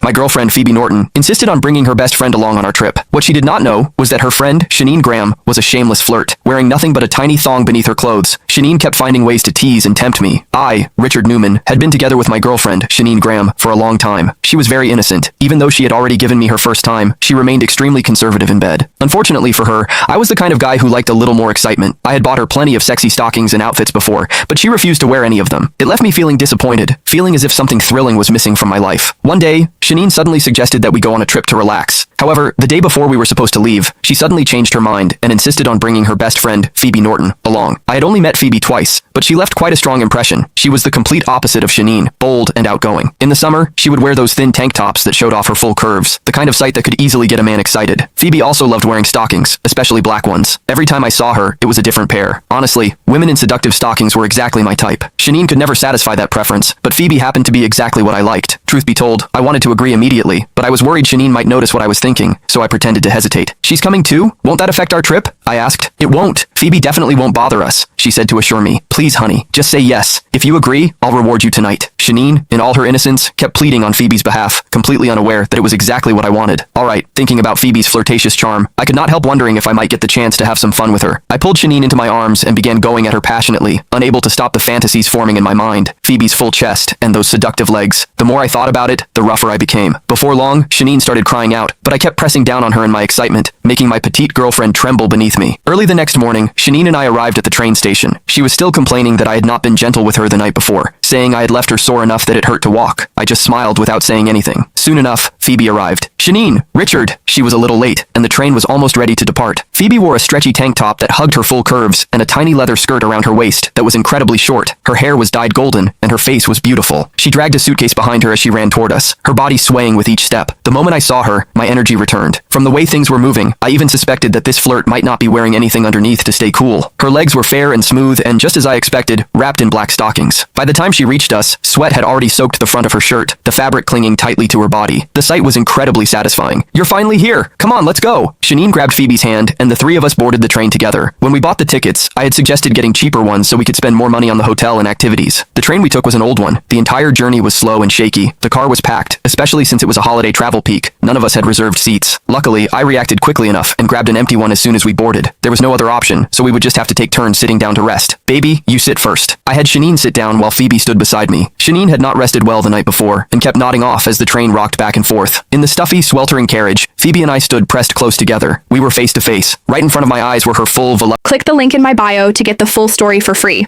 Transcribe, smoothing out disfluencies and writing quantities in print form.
my girlfriend Phoebe Norton, insisted on bringing her best friend along on our trip. What she did not know was that her friend, Shanine Graham, was a shameless flirt. Wearing nothing but a tiny thong beneath her clothes, Shanine kept finding ways to tease and tempt me. I, Richard Newman, had been together with my girlfriend, Shanine Graham, for a long time. She was very innocent. Even though she had already given me her first time, she remained extremely conservative in bed. Unfortunately for her, I was the kind of guy who liked a little more excitement. I had bought her plenty of sexy stockings and outfits before, but she refused to wear any of them. It left me feeling disappointed, feeling as if something thrilling was missing from my life. One day, Shanine suddenly suggested that we go on a trip to relax. However, the day before we were supposed to leave, she suddenly changed her mind and insisted on bringing her best friend, Phoebe Norton, along. I had only met Phoebe twice, but she left quite a strong impression. She was the complete opposite of Shanine, bold and outgoing. In the summer, she would wear those thin tank tops that showed off her full curves, the kind of sight that could easily get a man excited. Phoebe also loved wearing stockings, especially black ones. Every time I saw her, it was a different pair. Honestly, women in seductive stockings were exactly my type. Shanine could never satisfy that preference, but Phoebe happened to be exactly what I liked. Truth be told, I wanted to agree immediately, but I was worried Shanine might notice what I was thinking, so I pretended to hesitate. "She's coming too? Won't that affect our trip?" I asked. "It won't. Phoebe definitely won't bother us," she said to assure me. "Please, honey, just say yes. If you agree, I'll reward you tonight." Shanine, in all her innocence, kept pleading on Phoebe's behalf, completely unaware that it was exactly what I wanted. Alright, thinking about Phoebe's flirtatious charm, I could not help wondering if I might get the chance to have some fun with her. I pulled Shanine into my arms and began going at her passionately, unable to stop the fantasies forming in my mind. Phoebe's full chest and those seductive legs. The more I thought about it, the rougher I became. Before long, Shanine started crying out, but I kept pressing down on her in my excitement, making my petite girlfriend tremble beneath me. Early the next morning, Shanine and I arrived at the train station. She was still complaining that I had not been gentle with her the night before, saying I had left her sore enough that it hurt to walk. I just smiled without saying anything. Soon enough, Phoebe arrived. "Shanine, Richard." She was a little late, and the train was almost ready to depart. Phoebe wore a stretchy tank top that hugged her full curves and a tiny leather skirt around her waist that was incredibly short. Her hair was dyed golden, and her face was beautiful. She dragged a suitcase behind her as she ran toward us, her body swaying with each step. The moment I saw her, my energy returned. From the way things were moving, I even suspected that this flirt might not be wearing anything underneath to stay cool. Her legs were fair and smooth and, just as I expected, wrapped in black stockings. By the time she reached us, sweat had already soaked the front of her shirt, the fabric clinging tightly to her body. The sight was incredibly satisfying. "You're finally here. Come on, let's go." Shanine grabbed Phoebe's hand, and the three of us boarded the train together. When we bought the tickets, I had suggested getting cheaper ones so we could spend more money on the hotel and activities. The train we took was an old one. The entire journey was slow and shaky. The car was packed, especially since it was a holiday travel peak. None of us had reserved seats. Luckily, I reacted quickly enough and grabbed an empty one as soon as we boarded. There was no other option, so we would just have to take turns sitting down to rest. "Baby, you sit first." I had Shanine sit down while Phoebe stood beside me. Shanine had not rested well the night before and kept nodding off as the train rocked back and forth. In the stuffy, sweltering carriage, Phoebe and I stood pressed close together. We were face to face. Right in front of my eyes were her full Click the link in my bio to get the full story for free.